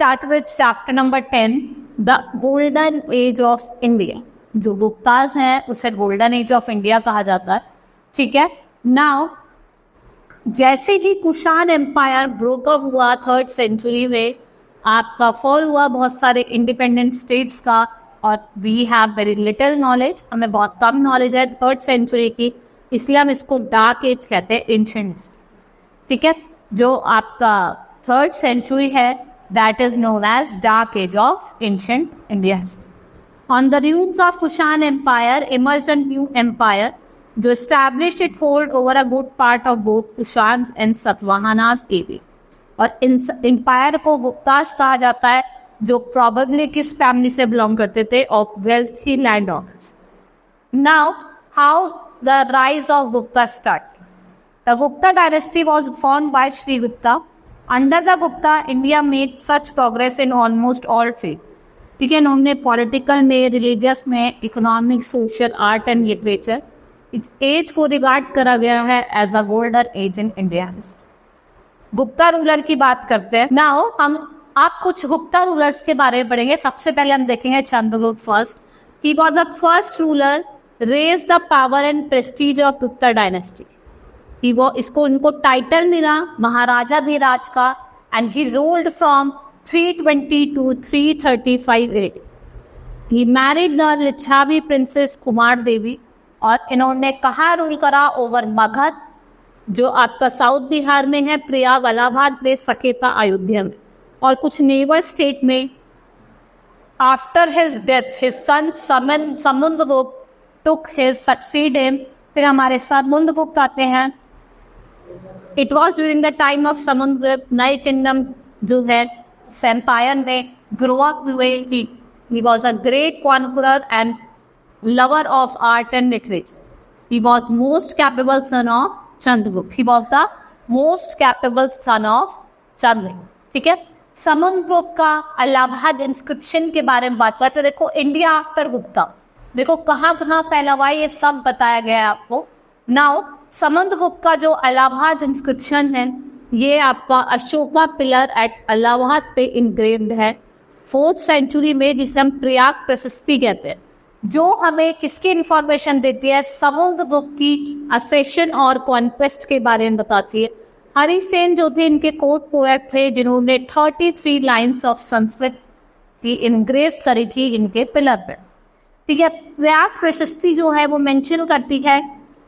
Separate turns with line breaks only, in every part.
start with chapter number 10, the golden age of India. जो गुप्ताज हैं उसे गोल्डन एज ऑफ इंडिया कहा जाता है. ठीक है. नाउ जैसे ही कुषाण एम्पायर ब्रोकअप हुआ 3rd सेंचुरी में, आपका फॉल हुआ बहुत सारे इंडिपेंडेंट स्टेट्स का, और we have very little knowledge, हमें बहुत कम नॉलेज है 3rd सेंचुरी की, इसलिए हम इसको डार्क एज कहते हैं, एंशिएंट्स. ठीक है. जो आपका 3rd सेंचुरी है that is known as dark age of ancient India. On the ruins of Kushan Empire emerged a new empire जो established its hold over a good part of both Kushans and Satavahanas area. और empire को गुप्तास कहा जाता है, जो probably किस family से belong करते थे, of wealthy land owners. Now how the rise of Gupta start. The Gupta dynasty was formed by Shri Gupta. Under the Gupta India made such progress in almost all field. ठीक है. उन्होंने पॉलिटिकल में, रिलीजियस में, economic, social, art and literature, इस age को regard करा गया है as a golden age in India. Gupta ruler की बात करते हैं. नाउ हम आप कुछ गुप्ता रूलर्स के बारे में पढ़ेंगे. सबसे पहले हम देखेंगे Chandragupta first. He was the first ruler raised the power and prestige of Gupta dynasty. इसको उनको टाइटल मिला महाराजा धीराज का, and he ruled from 320 to 335 AD. He married the Lichchhavi princess Kumar Devi, और इन्होंने कहाँ रूल करा, ओवर मगध जो आपका साउथ बिहार में है, प्रयाग, इलाहाबाद में, सकेता, अयोध्या में, और कुछ नेबर स्टेट में. After his death his son Samudragupta took his succeed him. फिर हमारे समुद्रगुप्त आते हैं. It was during the time of Samudragupta नई किंगडम जो है एम्पायर में ग्रो अप हुए. He was a great conqueror and lover of art and literature. He was most capable son of Chandragupta. He was the most capable son of Chandragupta. ठीक है. समुद्रगुप्त का Allahabad inscription के बारे में बात करते. देखो इंडिया आफ्टर गुप्ता, देखो कहाँ कहाँ फैला हुआ है, ये सब बताया गया है आपको. नाउ समुद्रगुप्त का जो इलाहाबाद इंस्क्रिप्शन है, ये आपका अशोका पिलर एट इलाहाबाद पे इनग्रेव्ड है 4th सेंचुरी में, जिसे हम प्रयाग प्रशस्ति कहते हैं, जो हमें किसकी इंफॉर्मेशन देती है, समुद्रगुप्त की असेशन और कॉन्क्वेस्ट के बारे में बताती है. हरिसेन जो थे इनके कोर्ट पोएट थे, जिन्होंने 33 लाइन्स ऑफ संस्कृत की इनग्रेव करी थी इनके पिलर पर. ठीक है. प्रयाग प्रशस्ति जो है वो मेंशन करती है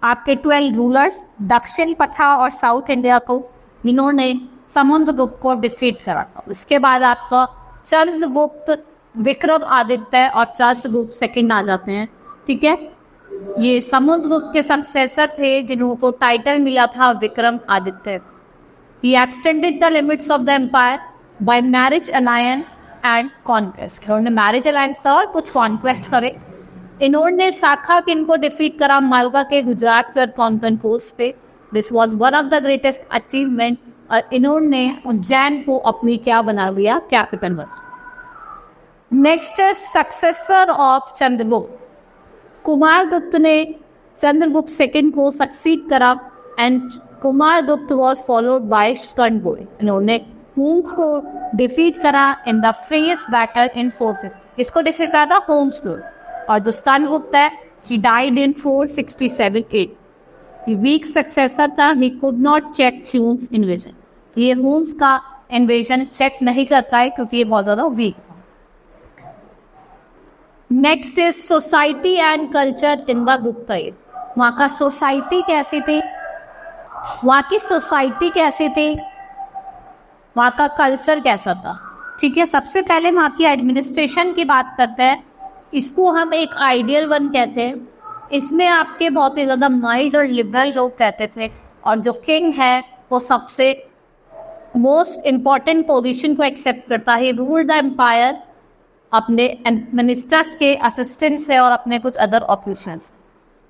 आपके 12 रूलर्स, दक्षिण पथा और साउथ इंडिया को, इन्होंने समुद्रगुप्त को डिफीट करा था. उसके बाद आपका चंद्रगुप्त, विक्रम आदित्य और चंद्रगुप्त सेकंड आ जाते हैं. ठीक है. ये समुद्रगुप्त के सक्सेसर थे जिनको टाइटल मिला था Vikramaditya. He extended the limits of the empire by marriage alliance and conquest. इन्होंने मैरिज अलायंस था और कुछ कॉन्क्वेस्ट करे. इन्होंने शाखा किनको डिफीट करा, मालवा के गुजरात पर कॉन्कन पोस्ट पे. This was one of the greatest achievement. और इन्होंने उज्जैन को अपनी क्या बना लिया, कैपिटल बना. Next successor of Chandragupta. Kumaragupta ने चंद्रगुप्त सेकंड को सक्सीड करा, and Kumaragupta was followed by Skandagupta. इन्होंने होम्स को डिफीट करा in the face battle in forces. इसको डिफीट करा था होम्स को. और जो स्कंदगुप्त है, he died in 467 AD. Weak successor था. ही कुड नॉट चेक ह्यूम्स इन्वेजन. ये ह्यूम्स का इन्वेजन चेक नहीं करता है क्योंकि ये बहुत ज़्यादा वीक था. Next is society and culture in the Gupta age. वहाँ का सोसाइटी कैसी थी, वहाँ की सोसाइटी कैसी थी, वहाँ का कल्चर कैसा था. ठीक है. सबसे पहले वहाँ की एडमिनिस्ट्रेशन की बात करते हैं. इसको हम एक आइडियल वन कहते हैं. इसमें आपके बहुत ही ज़्यादा माइल्ड और लिबरल लोग कहते थे, और जो किंग है वो सबसे मोस्ट इम्पॉर्टेंट पोजीशन को एक्सेप्ट करता है. रूल द एम्पायर अपने मिनिस्टर्स के असिस्टेंट से और अपने कुछ अदर ऑफिसर्स.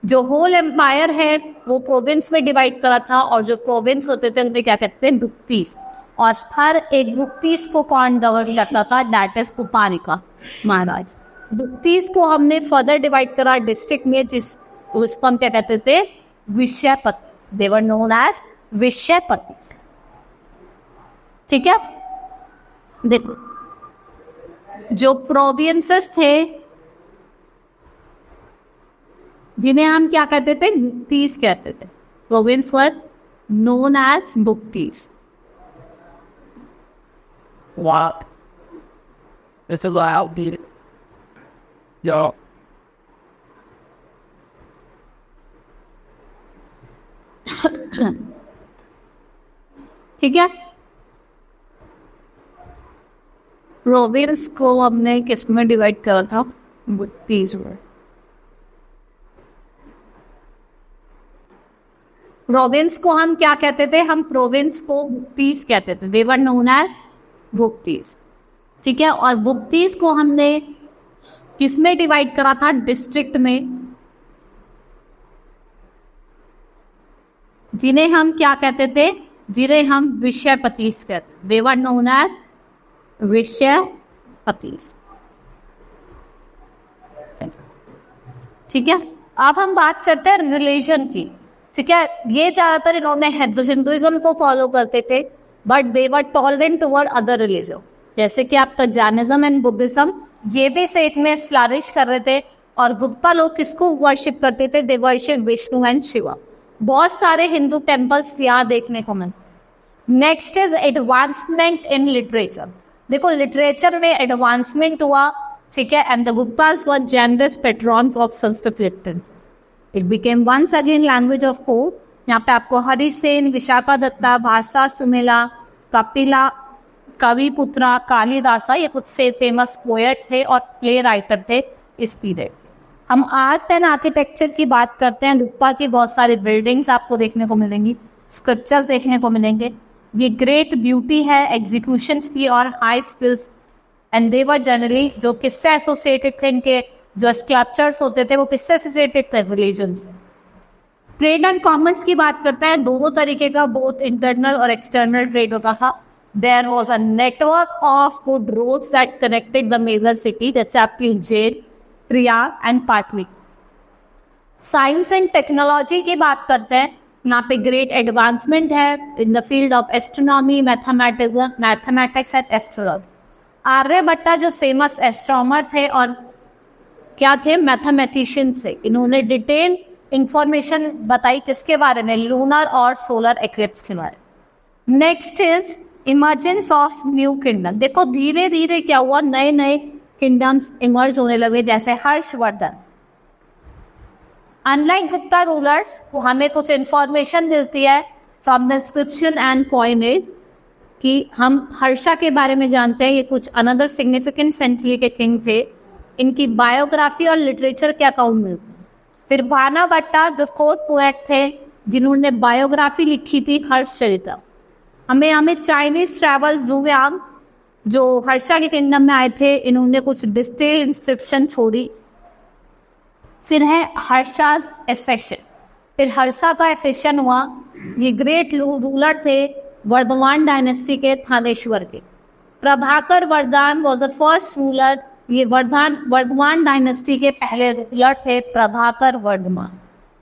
जो होल एम्पायर है वो प्रोविंस में डिवाइड करा था, और जो प्रोविंस होते थे उन्हें क्या कहते हैं, डुक्टीज. और हर एक डुक्टीज को कौन गवर्न करता था, दैट इज कुपारिका महाराज. डुक्टीज को हमने फर्दर डिवाइड करा डिस्ट्रिक्ट में, उसको हम क्या कहते थे, विषयपति. दे वर नोन एज विषयपति. ठीक है. देखो जो प्रोविंसेस थे जिन्हें हम क्या कहते थे, बुक्तीस कहते थे, प्रोविंस वर नोन एज बुक्तीस।
What? It's a loud. Yo.
ठीक है, प्रोविंस को हमने किस में डिवाइड करा था, बुक्तीस में। प्रोविंस को हम क्या कहते थे, हम प्रोविंस को बुक्तीस कहते थे, दे वर नोन एज बुक्तीस। ठीक है, और बुक्तीस को हमने किस में डिवाइड करा था, डिस्ट्रिक्ट में, जिन्हें हम क्या कहते थे, जिन्हें हम विषयपतीस कहते, दे वर नोन एज विषयपतीस। ठीक है, अब हम बात करते हैं रिलीजन की। ठीक है, ये ज्यादातर इन्होंने हिंदुइज्म को फॉलो करते थे, but they were tolerant toward other religion, जैसे कि आपका जैनिज्म एंड बुद्धिज्म, ये भी सेठ में फ्लरिश कर रहे थे। और गुप्ता लोग किसको वर्शिप करते थे, they worship Vishnu and Shiva. बहुत सारे हिंदू टेम्पल्स यहाँ देखने को मिलते। Next is advancement in literature. देखो लिटरेचर में एडवांसमेंट हुआ, ठीक है, and the Guptas were generous patrons of Sanskrit literature. It became once again language of court. यहाँ पे आपको हरिसेन, विशाखा दत्ता, भाषा सुमेला, कपिला, कविपुत्रा, कालिदासा, ये कुछ से फेमस पोएट थे और प्ले राइटर थे इस पीरियड। हम आर्ट एंड आर्किटेक्चर की बात करते हैं, गुप्ता की बहुत सारी बिल्डिंग्स आपको देखने को मिलेंगी, स्कल्पचर्स देखने को मिलेंगे। ये ग्रेट ब्यूटी है एग्जीक्यूशंस की और high skills, and they were generally, जो किससे एसोसिएटेड थे, इनके जो स्कल्पचर्स होते थे वो किससे एसोसिएटेड थे, रिलीजन से। ट्रेड एंड कॉमर्स की बात करते हैं, दोनों तरीके का, बोथ इंटरनल और एक्सटर्नल ट्रेड होता था। There was a network of good roads that connected the major city, जैसे आपकी उज्जैन, प्रिया एंड पाटली। साइंस एंड टेक्नोलॉजी की बात करते हैं, यहाँ पे ग्रेट एडवांसमेंट है in the field of astronomy, mathematics and astrology. Aryabhatta जो फेमस एस्ट्रोनॉमर थे और क्या थे, मैथमेटिशियन से, इन्होंने डिटेल इंफॉर्मेशन बताई किसके बारे में, लूनर और सोलर एक्लिप्स के बारे में। Next is emergence of new kingdom. देखो धीरे धीरे क्या हुआ, नए नए किंगडम्स इमर्ज होने लगे, जैसे हर्षवर्धन। अनलाइक गुप्ता रूलर्स को हमें कुछ इंफॉर्मेशन मिलती है from the inscription and coinage, कि हम हर्षा के बारे में जानते हैं, ये कुछ अनदर सिग्निफिकेंट सेंचुरी के किंग थे। इनकी बायोग्राफी और लिटरेचर के अकाउंट मिलते हैं। फिर बाणाभट्टा जो कोर्ट पोएट थे, जिन्होंने बायोग्राफी लिखी थी हर्षचरित्र। हमें चाइनीज ट्रैवल जुयांग जो हर्षा के किंगडम में आए थे, इन्होंने कुछ डिटेल इंस्क्रिप्शन छोड़ी। फिर है हर्षा एसेशन, फिर हर्षा का एसेशन हुआ। ये ग्रेट रूलर थे वर्धमान डायनेस्टी के, थानेश्वर के। Prabhakar Vardhaman was the first ruler, ये वर्धमान डायनेस्टी के पहले रूलर थे, प्रभाकर वर्धमान।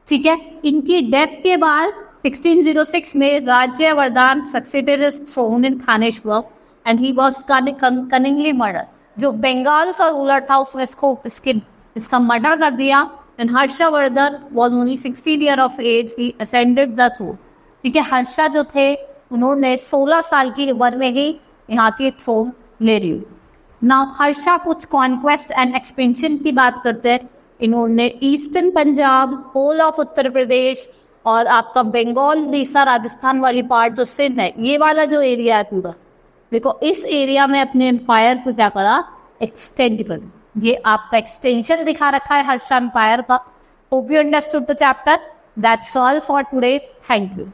ठीक है, इनकी डेथ के बाद 1606 में Rajyavardhan succeeded his throne in Thaneshwar and he was cunningly murder. जो बंगाल का रूलर था उसने इसका मर्डर कर दिया। And Harshavardhan was only 16 year of age, he ascended the throne. ठीक है, हर्षा जो थे उन्होंने 16 साल की उम्र में ही यहाँ की थ्रोन ले ली। नाउ हर्षा कुछ कॉन्क्वेस्ट एंड एक्सपेंशन की बात करते हैं। इन्होंने eastern Punjab, whole of Uttar Pradesh और आपका बंगाल, उड़ीसा, राजस्थान वाली पार्ट जो सिंध है, ये वाला जो एरिया है पूरा, देखो इस एरिया में अपने एम्पायर को क्या करा, एक्सटेंड कर। ये आपका एक्सटेंशन दिखा रखा है हर्षा एम्पायर का। Hope you understood the chapter. That's all for today. Thank you.